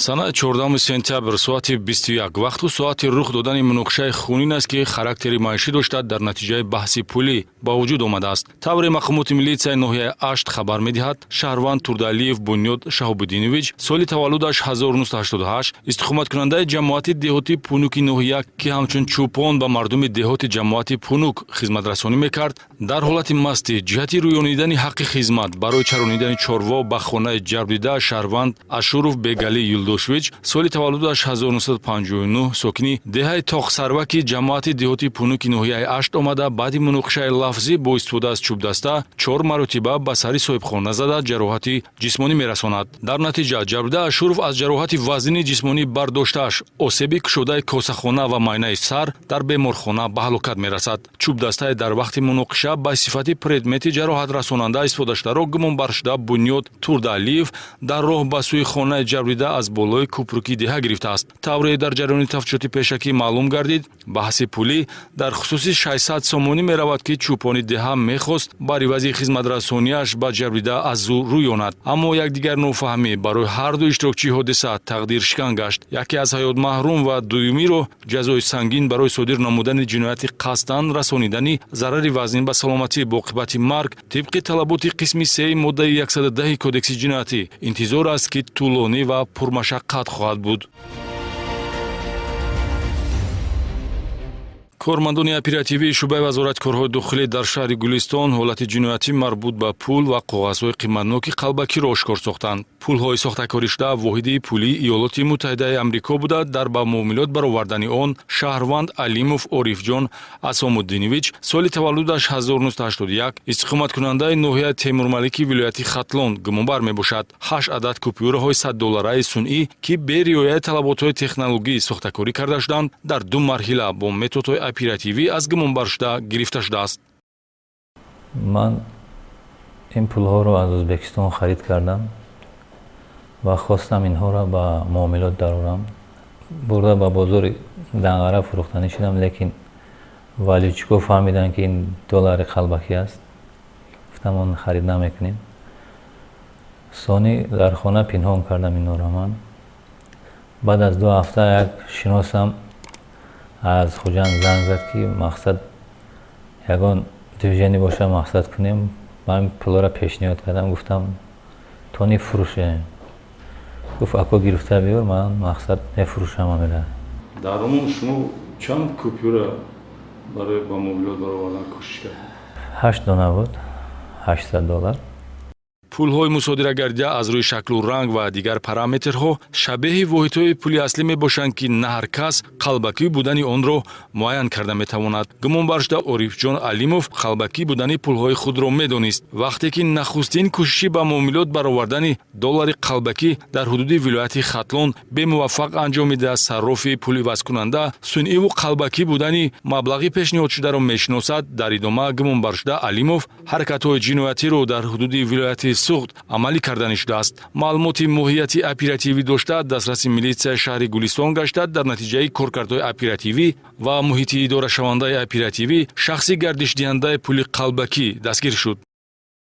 Санаи 14 сентябр соати 21 вақту соати рух додани муноқишаи хунин аст, ки характери маишӣ дошта дар натиҷаи баҳси пулӣ ба вуҷуд омадааст. Тавре мақомоти милитсияи ноҳияи Ашт хабар медиҳад, Шаҳрванд Турдалиев Бунёд Шаҳобуддинович соли таваллудаш 1988 истиқоматкунандаи ҷамоати деҳотии Пунуки ноҳия, ки ҳамчун чӯпон ба мардуми деҳоти ҷамоати Пунук хизматрасонӣ мекард, дар ҳолати мастӣ ҷиҳати рӯёнидани ҳаққи хизмат барои чаронидани чорво ба хонаи ҷарбдида Шаҳрванд Ашуров Бегали Юлдошевич соли таваллудаш 1959 сокини деҳаи Тоқсарваки ҷамоати деҳотии Пунуки ноҳияи Ашт омада баъди муноқишаи лафзӣ бо истифода аз чӯбдаста 4 маротиба ба сари соҳибхона зада ҷароҳати ҷисмонӣ мерасонад. Дар натиҷа ҷарбдида Ашуров аз ҷароҳати вазнини ҷисмонӣ бардоштааш осеби кушодаи косахона ва майнаи сар дар беморхона ба ҳалокат мерасад. Чӯбдастае дар вақти муноқиша ба сифати предмети ҷароҳатрасонанда истифодашударо гумонбаршуда Бунёд Турдалиев дар роҳ ба сӯи хонаи ҷарбдида аз болои кӯпруки деҳа гирифтааст. Тавре дар ҷараёни тафтишоти пешакӣ маълум гардид, баҳси пулӣ дар хусуси 600 сомонӣ меравад, ки чӯпони деҳа мехост ба ривази хизматрасониаш ба ҷарбдида аз ӯ рӯёнад. Аммо якдигар нофаҳмӣ барои ҳарду иштирокчии ҳодиса тақдиршикан гашт. Яке аз ҳаёт маҳрум ва дуюмиро ҷазои сангин барои содир намудани ҷинояти қасдан расонидани зарари вазнин ба саломатӣ бо оқибати марг тибқи талаботи қисми 3 моддаи 110 кодекси ҷиноятӣ интизор аст, ки тӯлонӣ ва пурмашаққат хоҳад буд. кормандони оперативии шӯъбаи вазорати корҳои дохилӣ дар шаҳри Гулистон ҳолати ҷиноятӣ марбут ба пул ва коғазҳои қиматноки қалбакиро ошкор сохтанд. пулҳои сохтакоришуда воҳиди пулии Иёлоти Муттаҳидаи Амрико буда дар ба муомилот баровардани он Шаҳрванд Алимов Орифҷон Асомуддинович соли таваллудаш 1981 истиқоматкунандаи ноҳияи Темурмалики вилояти Хатлон гумонбар мебошад. 8 адад купюраҳои $100 сунъӣ, ки бе риояи талаботҳои технологӣ сохтакорӣ карда шуданд, дар 2 марҳила бо методҳои оперативӣ аз гумонбаршуда гирифта шудааст. Ман ин пулҳоро аз Ӯзбекистон харид кардам ва хостам инҳоро ба муомилот дарорам. Бурда ба бозори Данғара фурӯхтанӣ шудам, лекин валичко фаҳмиданд, ки ин доллари қалбакӣ аст. гуфтам он харид намекунем. Сони дар хона пинҳон кардам инҳоро ман. баъд аз 2 ҳафта як шиносам аз Хуҷанд занг зад, ки мақсад ягон движение боша, мақсад кунем. Ман пулҳоро пешниҳод кардам, гуфтам то нефурӯшем. гуфт ако гирифта биёр, ман мақсад мефурӯшам амира. дар умум шумо чанд купюра барои ба муомилот баровардан кӯшиш кардед? 8 дона буд, $800. пулҳои мусодирагардида аз рӯи шаклу ранг ва дигар параметрҳо шабеҳи воҳидҳои пули аслӣ мебошанд, ки на ҳар кас қалбакӣ будани онро муайян карда метавонад. гумонбаршуда Орифҷон Алимов қалбакӣ будани пулҳои худро медонист. вақте ки нахустин кӯшиши ба муомилот баровардани доллари қалбакӣ дар ҳудуди вилояти Хатлон бемуваффақ анҷомида, саррофи пуливазкунанда сунъиву қалбакӣ будани маблағи пешниҳодшударо мешиносад. дар идома гумонбаршуда Алимов ҳаракатҳои ҷиноятиро дар ҳудуди вилояти суғд амалӣ карданӣ шудааст. маълумоти моҳияти оперативӣ дошта дастраси милитсияи шаҳри Гулистон гашта, дар натиҷаи коркардҳои оперативӣ ва муҳити идорашавандаи оперативӣ шахси гардишдиҳандаи пули қалбакӣ дастгир шуд.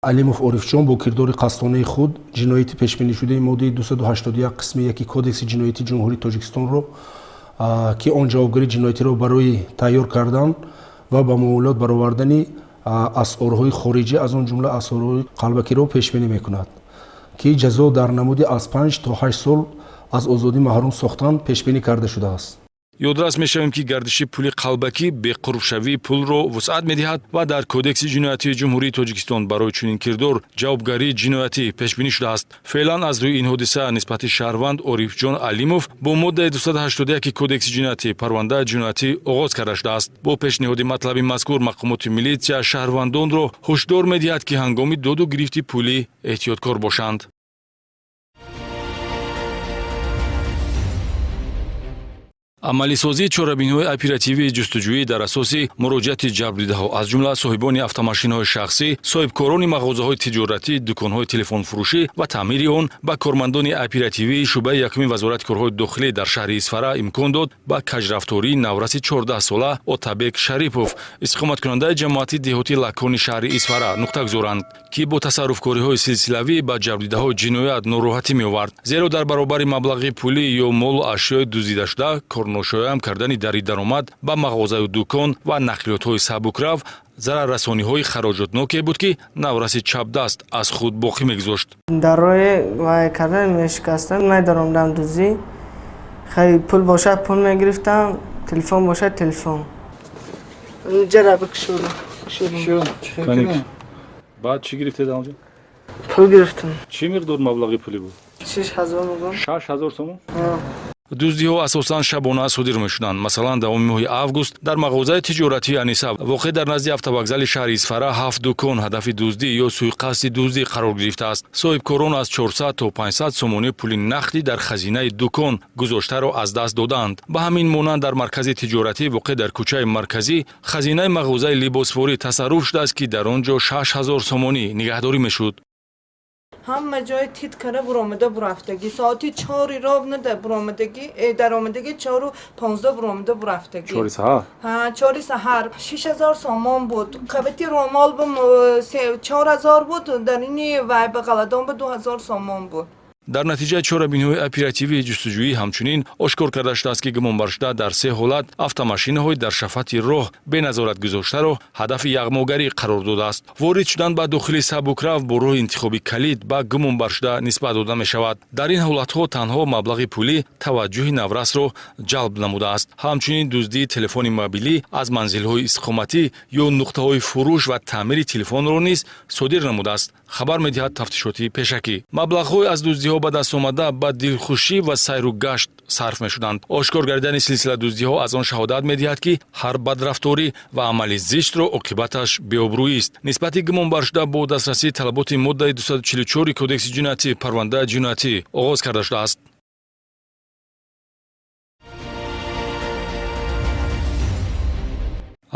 Алимов Орифҷон бо кирдори қасдонаи худ ҷинояти пешбинишудаи моддаи 281 қисми 1 кодекси ҷинояти ҷумҳурии Тоҷикистонро, ки он ҷавобгарии ҷиноятиро барои тайёр кардан ва ба муомилот баровардани асъорҳои хориҷӣ, аз он ҷумла асъорҳои қалбакиро пешбинӣ мекунад, ки ҷазо дар намуди аз 5 то 8 сол аз озодӣ маҳрум сохтан пешбинӣ карда шудааст. ёдрас мешавем, ки гардиши пули қалбакӣ беқурбшавии пулро вусъат медиҳад ва дар кодекси ҷиноятии ҷумҳурии Тоҷикистон барои чунин кирдор ҷавобгарии ҷиноятӣ пешбинӣ шудааст. феълан аз рӯи ин ҳодиса нисбати Шаҳрванд Орифҷон Алимов бо моддаи 281 кодекси ҷиноятӣ парвандаи ҷиноятӣ оғоз карда шудааст. бо пешниҳоди матлаби мазкур мақомоти милитсия шаҳрвандонро ҳушдор медиҳад, ки ҳангоми доду гирифти пулӣ эҳтиёткор бошанд. амалисозии чорабиниҳои оперативии ҷустуҷӯӣ дар асоси муроҷиати ҷабрдидаҳо аз ҷумла соҳибони автомошинаҳои шахсӣ, соҳибкорони мағозаҳои тиҷоратӣ, дуконҳои телефонфурӯшӣ ва таъмири он ба кормандони оперативии шуъбаи якуми вазорати корҳои дохилӣ дар шаҳри Исфара имкон дод ба каҷрафтории навраси 14-сола Отабек Шарипов, истиқоматкунандаи ҷамоати деҳотии Лакони шаҳри Исфара нуқта гузоранд, ки бо тасарруфкориҳои силсилавӣ ба ҷабрдидаҳои ҷиноят нороҳатӣ меовард, зеро дар баробари маблағи пулӣ ё молу ашёи дуздидашуда корношоям кардани дари даромад ба мағозаю дукон ва нақлиётҳои сабукрав зараррасониҳои хароҷотноке буд, ки навраси чапдаст аз худ боқӣ мегузошт. дарои вай кардан мешикастам, медаромдам дузи, хай пул бошад пул мегирифтам, телефон бошад телефон. Ҷара бикшурам. баъд чӣ гирифтед амҷо? Пул гирифтам. Чӣ миқдор маблағи пулӣ буд? 6000 мегам. 6000 сомон? дуздиҳо асосан шабона содир мешуданд. Масалан, давоми моҳи август дар мағозаи тиҷоратии Аниса воқеъ дар назди автовокзали шаҳри Исфара 7 дукон ҳадафи дуздӣ ё сӯйқасди дуздӣ қарор гирифтааст. Соҳибкорон аз 400 то 500 сомонӣ пули нақдӣ дар хазинаи дукон гузоштаро аз даст доданд. Ба ҳамин монанд дар маркази тиҷоратӣ воқеъ дар кӯчаи марказӣ хазинаи мағозаи либосворӣ тасарруф шудааст, ки дар он ҷо 6000 сомонӣ нигаҳдорӣ мешуд. همه جای تیت کنه برآمده برفتگی ساعتی 4 راب نده برآمدگی درآمدگی 4 و 15 برآمده برفتگی 4 سحر ها 4 سحر 6000 سامان بود قبطی رومال بم 4000 بود در این وای به غلطان به 2000 سامان بود. дар натиҷаи чорабиниҳои оперативии ҷустуҷӯӣ ҳамчунин ошкор карда шудааст, ки гумонбаршуда дар 3 ҳолат автомошинаҳои дар шафати роҳ беназорат гузоштаро ҳадафи яғмогарӣ қарор додааст. ворид шудан ба дохили сабукрав бо роҳи интихоби калид ба гумонбаршуда нисбат дода мешавад. дар ин ҳолатҳо танҳо маблағи пулӣ таваҷҷӯҳи наврасро ҷалб намудааст. ҳамчунин дуздии телефони мобилӣ аз манзилҳои истиқоматӣ ё нуқтаҳои фурӯш ва таъмири телефонро низ содир намудааст. хабар медиҳад тафтишоти пешакӣ. маблағҳои аз дуздиҳо ба даст омада ба дилхушӣ ва сайру гашт сарф мешуданд. ошкор гардидани силсила дуздиҳо аз он шаҳодат медиҳад, ки ҳар бадрафторӣ ва амали зиштро оқибаташ беобрӯист. нисбати гумонбаршуда бо дастрасии талаботи моддаи 244 кодекси ҷиноятӣ парвандаи ҷиноятӣ оғоз карда шудааст.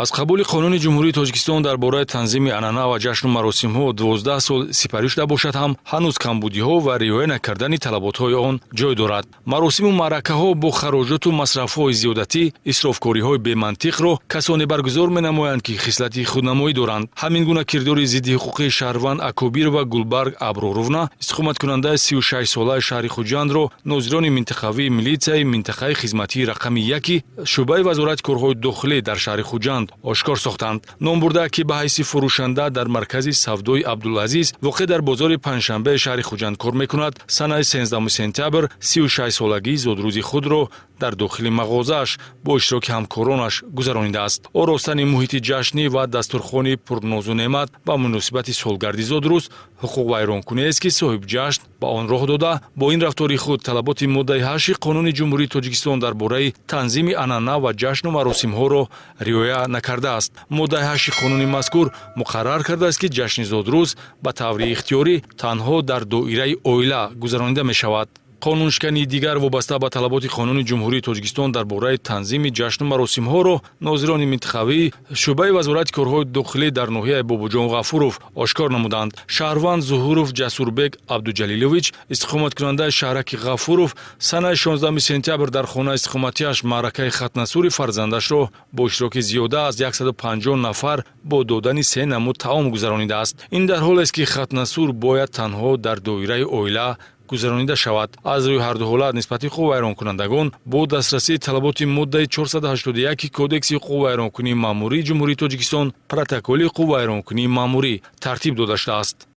аз қабули қонуни ҷумҳурии Тоҷикистон дар бораи танзими анъана ва ҷашну маросимҳо 12 сол сипарӣ шуда бошад ҳам ҳанӯз камбудиҳо ва риоя накардани талаботҳои он ҷой дорад. маросиму маъракаҳо бо хароҷоту масрафҳои зиёдатӣ, исрофкориҳои бемантиқро касоне баргузор менамоянд, ки хислати худнамоӣ доранд. ҳамин гуна кирдори зидди ҳуқуқи шаҳрванд Акобирова Гулбарг Аброровна, истиқоматкунандаи 36-солаи шаҳри Хуҷандро нозирони минтақавии милитсияи минтақаи хизматии рақами 1 шуъбаи вазорати корҳои дохилӣ дар шаҳри Хуҷанд ошкор сохтанд. ном бурда, ки ба ҳайси фурӯшанда дар маркази савдои Абдулазиз воқеъ дар бозори Панҷшанбаи шаҳри Хуҷанд кор мекунад, санаи 13 сентябр 36-солагии зодрӯзи худро дар дохили мағозааш бо иштироки ҳамкоронаш гузаронидааст. оростани муҳити ҷашнӣ ва дастурхони пурнозу неъмат ба муносибати солгарди зодрӯз ҳуқуқвайронкуниест, ки соҳибҷашн ба он роҳ дода бо ин рафтори худ талаботи моддаи 8 қонуни ҷумҳурии Тоҷикистон дар бораи танзими анъана ва ҷашну маросимҳоро риоя накардааст. моддаи 8 қонуни мазкур муқаррар кардааст, ки ҷашни зодрӯз ба таври ихтиёрӣ танҳо дар доираи оила гузаронида мешавад. қонуншикани дигар вобаста ба талаботи қонуни ҷумҳурии Тоҷикистон дар бораи танзими ҷашну маросимҳоро нозирони минтақавӣ шуъбаи вазорати корҳои дохилӣ дар ноҳияи Бобоҷон Ғафуров ошкор намуданд. шаҳрванд Зуҳуров Ҷасурбек Абдуҷалилович, истиқоматкунандаи шаҳраки Ғафуров, санаи 16 сентябр дар хонаи истиқоматиаш маъракаи хатнасури фарзандашро бо иштироки зиёда аз 150 нафар бо додани 3 намуд таом гузаронидааст. ин дар ҳолест, ки хатнасур бояд танҳо дар доираи оила гузаронида шавад. аз рӯи ҳарду ҳолат нисбати ҳуқуқвайронкунандагон бо дастрасии талаботи моддаи 481 кодекси ҳуқуқвайронкунии маъмурии ҷумҳурии Тоҷикистон протоколи ҳуқуқвайронкунии маъмурӣ тартиб дода шудааст.